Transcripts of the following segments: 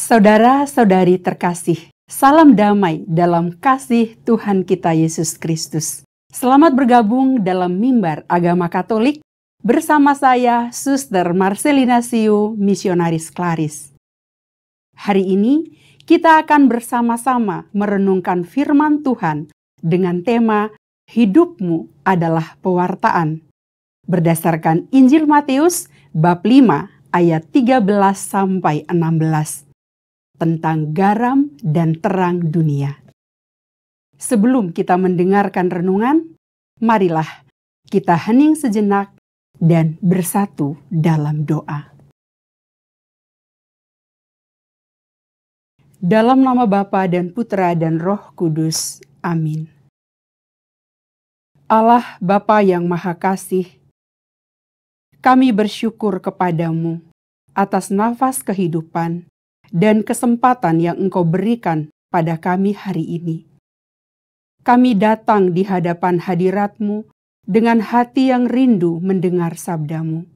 Saudara-saudari terkasih, salam damai dalam kasih Tuhan kita Yesus Kristus. Selamat bergabung dalam Mimbar Agama Katolik bersama saya, Suster Marcelina Siu, Misionaris Klaris. Hari ini kita akan bersama-sama merenungkan firman Tuhan dengan tema Hidupmu adalah Pewartaan. Berdasarkan Injil Matius bab 5 ayat 13-16 tentang garam dan terang dunia. Sebelum kita mendengarkan renungan, marilah kita hening sejenak dan bersatu dalam doa. Dalam nama Bapa dan Putra dan Roh Kudus. Amin. Allah Bapa yang Maha Kasih, kami bersyukur kepadamu atas nafas kehidupan dan kesempatan yang Engkau berikan pada kami hari ini. Kami datang di hadapan hadirat-Mu dengan hati yang rindu mendengar sabda-Mu.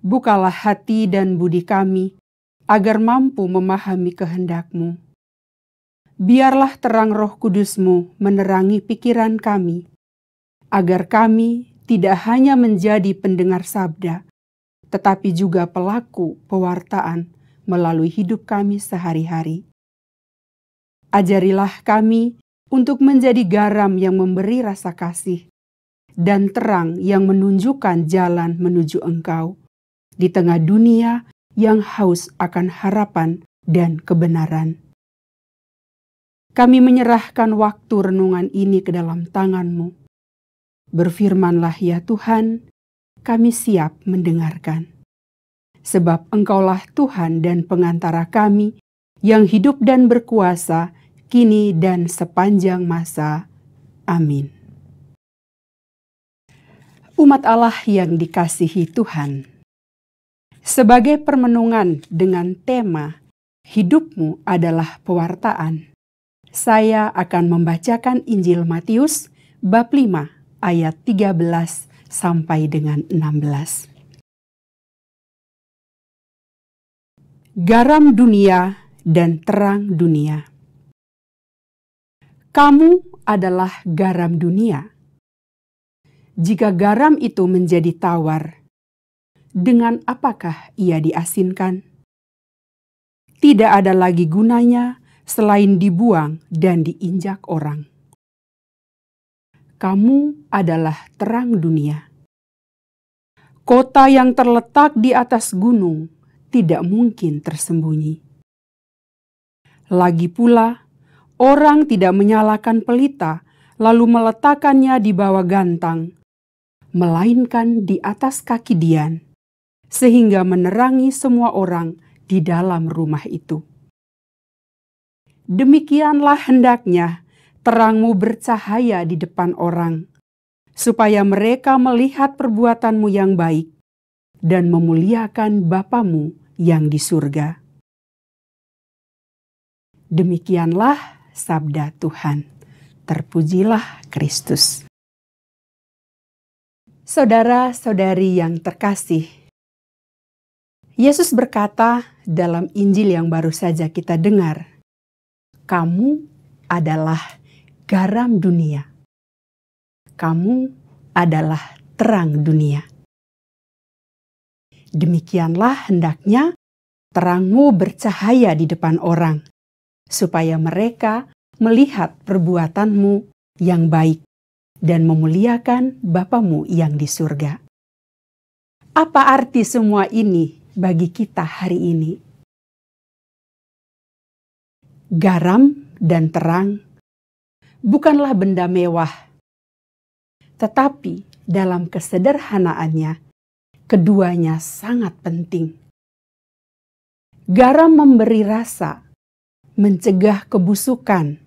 Bukalah hati dan budi kami agar mampu memahami kehendak-Mu. Biarlah terang Roh Kudus-Mu menerangi pikiran kami, agar kami tidak hanya menjadi pendengar sabda, tetapi juga pelaku pewartaan melalui hidup kami sehari-hari. Ajarilah kami untuk menjadi garam yang memberi rasa kasih dan terang yang menunjukkan jalan menuju Engkau di tengah dunia yang haus akan harapan dan kebenaran. Kami menyerahkan waktu renungan ini ke dalam tangan-Mu. Berfirmanlah ya Tuhan, kami siap mendengarkan. Sebab Engkaulah Tuhan dan pengantara kami yang hidup dan berkuasa kini dan sepanjang masa. Amin. Umat Allah yang dikasihi Tuhan, sebagai permenungan dengan tema Hidupmu adalah Pewartaan, saya akan membacakan Injil Matius bab 5 ayat 13 sampai dengan 16. Garam dunia dan terang dunia. Kamu adalah garam dunia. Jika garam itu menjadi tawar, dengan apakah ia diasinkan? Tidak ada lagi gunanya selain dibuang dan diinjak orang. Kamu adalah terang dunia. Kota yang terletak di atas gunung tidak mungkin tersembunyi. Lagi pula, orang tidak menyalakan pelita lalu meletakkannya di bawah gantang, melainkan di atas kaki dian, sehingga menerangi semua orang di dalam rumah itu. Demikianlah hendaknya terangmu bercahaya di depan orang, supaya mereka melihat perbuatanmu yang baik dan memuliakan Bapamu yang di surga. Demikianlah sabda Tuhan. Terpujilah Kristus. Saudara-saudari yang terkasih, Yesus berkata dalam Injil yang baru saja kita dengar, "Kamu adalah garam dunia. Kamu adalah terang dunia." Demikianlah hendaknya terangmu bercahaya di depan orang, supaya mereka melihat perbuatanmu yang baik dan memuliakan Bapamu yang di surga. Apa arti semua ini bagi kita hari ini? Garam dan terang bukanlah benda mewah, tetapi dalam kesederhanaannya, keduanya sangat penting. Garam memberi rasa, mencegah kebusukan,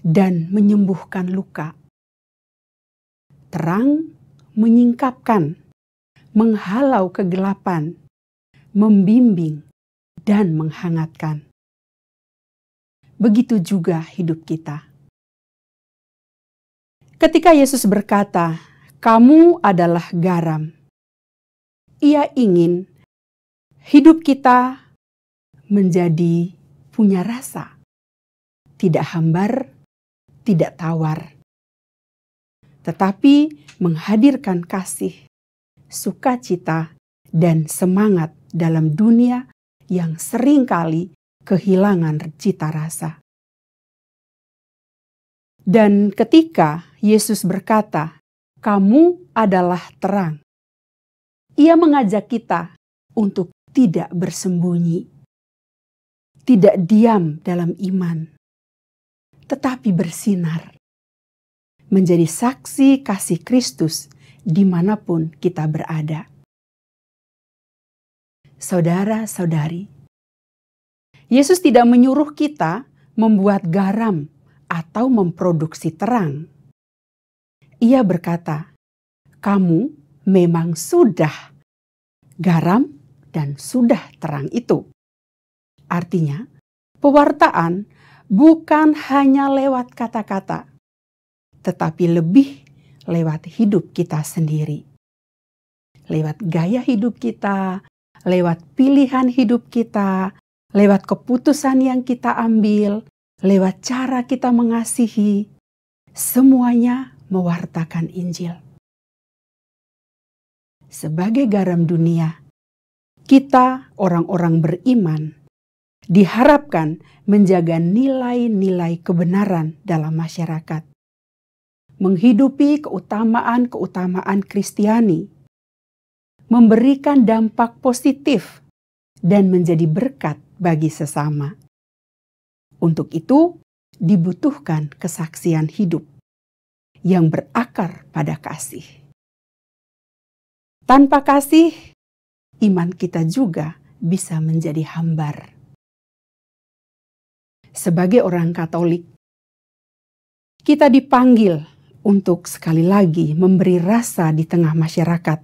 dan menyembuhkan luka. Terang menyingkapkan, menghalau kegelapan, membimbing, dan menghangatkan. Begitu juga hidup kita. Ketika Yesus berkata, "Kamu adalah garam," Ia ingin hidup kita menjadi punya rasa, tidak hambar, tidak tawar, tetapi menghadirkan kasih, sukacita, dan semangat dalam dunia yang seringkali kehilangan cita rasa. Dan ketika Yesus berkata, "Kamu adalah terang," Ia mengajak kita untuk tidak bersembunyi, tidak diam dalam iman, tetapi bersinar, menjadi saksi kasih Kristus dimanapun kita berada. Saudara-saudari, Yesus tidak menyuruh kita membuat garam atau memproduksi terang. Ia berkata, "Kamu memang sudah garam dan sudah terang itu." Artinya, pewartaan bukan hanya lewat kata-kata, tetapi lebih lewat hidup kita sendiri. Lewat gaya hidup kita, lewat pilihan hidup kita, lewat keputusan yang kita ambil, lewat cara kita mengasihi, semuanya mewartakan Injil. Sebagai garam dunia, kita orang-orang beriman diharapkan menjaga nilai-nilai kebenaran dalam masyarakat, menghidupi keutamaan-keutamaan Kristiani, memberikan dampak positif, dan menjadi berkat bagi sesama. Untuk itu, dibutuhkan kesaksian hidup yang berakar pada kasih. Tanpa kasih, iman kita juga bisa menjadi hambar. Sebagai orang Katolik, kita dipanggil untuk sekali lagi memberi rasa di tengah masyarakat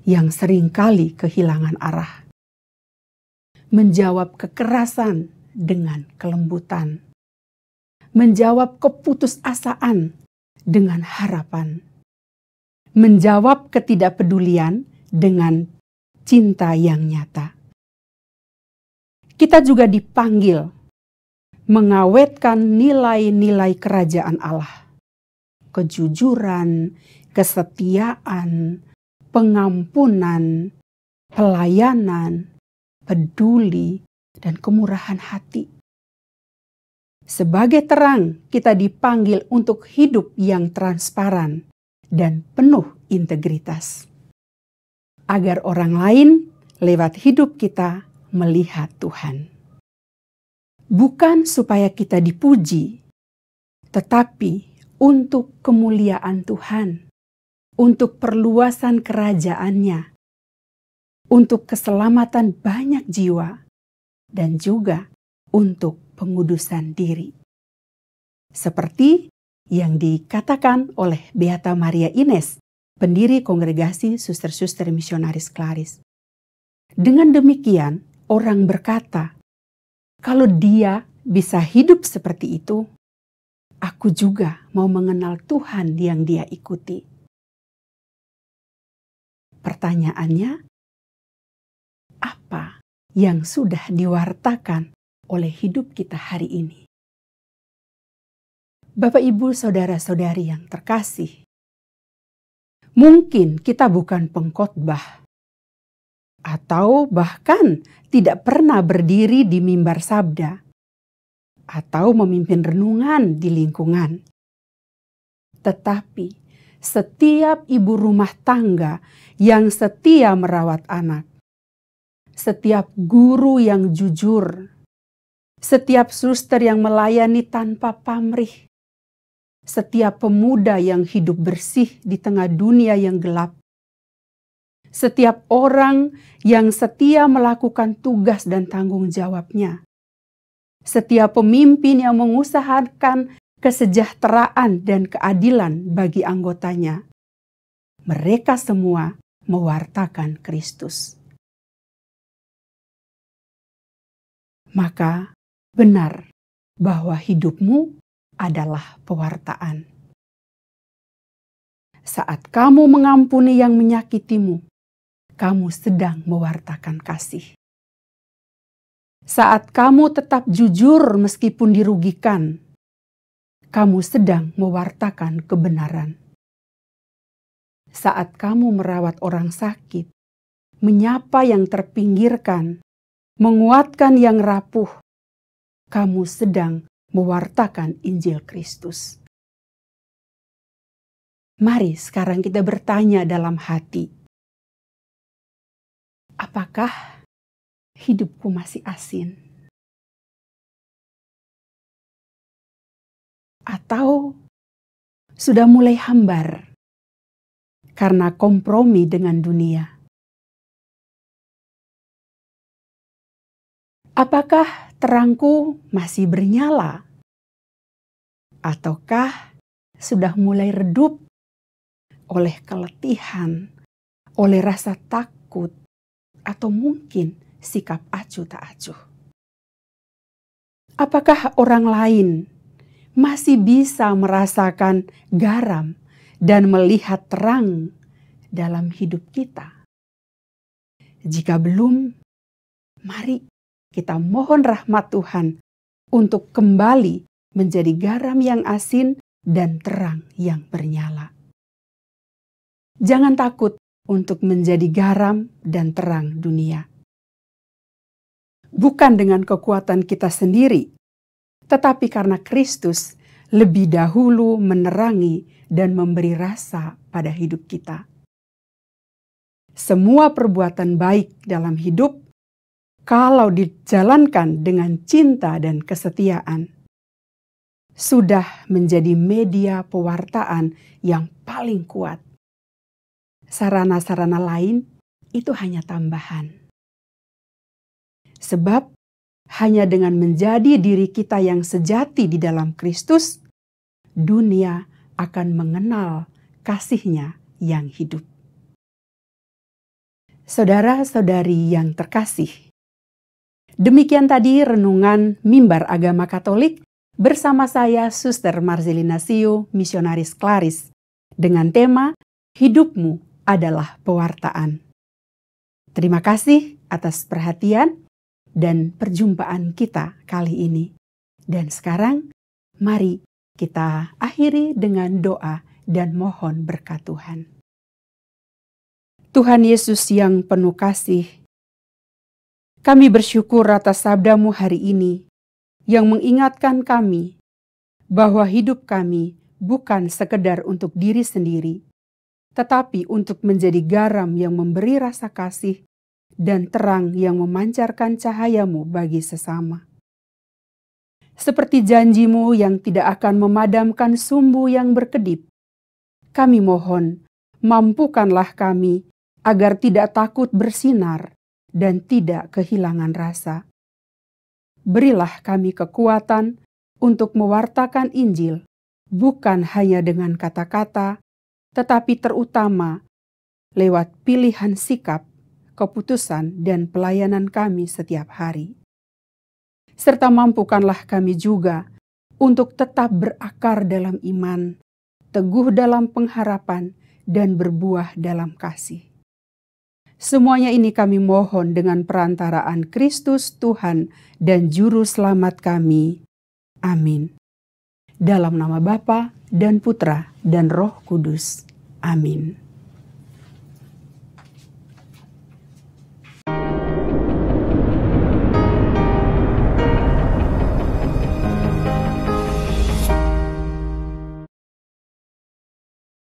yang seringkali kehilangan arah. Menjawab kekerasan dengan kelembutan. Menjawab keputusasaan dengan harapan. Menjawab ketidakpedulian dengan cinta yang nyata. Kita juga dipanggil mengawetkan nilai-nilai kerajaan Allah. Kejujuran, kesetiaan, pengampunan, pelayanan, peduli, dan kemurahan hati. Sebagai terang, kita dipanggil untuk hidup yang transparan dan penuh integritas, agar orang lain lewat hidup kita melihat Tuhan. Bukan supaya kita dipuji, tetapi untuk kemuliaan Tuhan, untuk perluasan kerajaan-Nya, untuk keselamatan banyak jiwa, dan juga untuk pengudusan diri. Seperti yang dikatakan oleh Beata Maria Ines, pendiri kongregasi Suster-Suster Misionaris Klaris. Dengan demikian, orang berkata, kalau dia bisa hidup seperti itu, aku juga mau mengenal Tuhan yang dia ikuti. Pertanyaannya, apa yang sudah diwartakan oleh hidup kita hari ini? Bapak, Ibu, Saudara-saudari yang terkasih, mungkin kita bukan pengkhotbah atau bahkan tidak pernah berdiri di mimbar sabda atau memimpin renungan di lingkungan. Tetapi setiap ibu rumah tangga yang setia merawat anak, setiap guru yang jujur, setiap suster yang melayani tanpa pamrih, setiap pemuda yang hidup bersih di tengah dunia yang gelap, setiap orang yang setia melakukan tugas dan tanggung jawabnya, setiap pemimpin yang mengusahakan kesejahteraan dan keadilan bagi anggotanya, mereka semua mewartakan Kristus. Maka benar bahwa hidupmu adalah pewartaan. Saat kamu mengampuni yang menyakitimu, kamu sedang mewartakan kasih. Saat kamu tetap jujur meskipun dirugikan, kamu sedang mewartakan kebenaran. Saat kamu merawat orang sakit, menyapa yang terpinggirkan, menguatkan yang rapuh, kamu sedang mewartakan Injil Kristus. Mari sekarang kita bertanya dalam hati, apakah hidupku masih asin? Atau sudah mulai hambar karena kompromi dengan dunia? Apakah terangku masih bernyala? Ataukah sudah mulai redup oleh keletihan, oleh rasa takut, atau mungkin sikap acuh tak acuh? Apakah orang lain masih bisa merasakan garam dan melihat terang dalam hidup kita? Jika belum, mari kita mohon rahmat Tuhan untuk kembali menjadi garam yang asin dan terang yang bernyala. Jangan takut untuk menjadi garam dan terang dunia. Bukan dengan kekuatan kita sendiri, tetapi karena Kristus lebih dahulu menerangi dan memberi rasa pada hidup kita. Semua perbuatan baik dalam hidup, kalau dijalankan dengan cinta dan kesetiaan, sudah menjadi media pewartaan yang paling kuat. Sarana-sarana lain itu hanya tambahan. Sebab hanya dengan menjadi diri kita yang sejati di dalam Kristus, dunia akan mengenal kasih-Nya yang hidup. Saudara-saudari yang terkasih, demikian tadi renungan Mimbar Agama Katolik bersama saya Suster Marzelina Siu, Misionaris Klaris, dengan tema Hidupmu adalah Pewartaan. Terima kasih atas perhatian dan perjumpaan kita kali ini. Dan sekarang, mari kita akhiri dengan doa dan mohon berkat Tuhan. Tuhan Yesus yang penuh kasih, kami bersyukur atas sabda-Mu hari ini yang mengingatkan kami bahwa hidup kami bukan sekedar untuk diri sendiri, tetapi untuk menjadi garam yang memberi rasa kasih dan terang yang memancarkan cahaya-Mu bagi sesama. Seperti janji-Mu yang tidak akan memadamkan sumbu yang berkedip, kami mohon, mampukanlah kami agar tidak takut bersinar dan tidak kehilangan rasa. Berilah kami kekuatan untuk mewartakan Injil, bukan hanya dengan kata-kata, tetapi terutama lewat pilihan sikap, keputusan, dan pelayanan kami setiap hari. Serta mampukanlah kami juga untuk tetap berakar dalam iman, teguh dalam pengharapan, dan berbuah dalam kasih. Semuanya ini kami mohon dengan perantaraan Kristus Tuhan dan Juru Selamat kami. Amin. Dalam nama Bapa dan Putra dan Roh Kudus. Amin.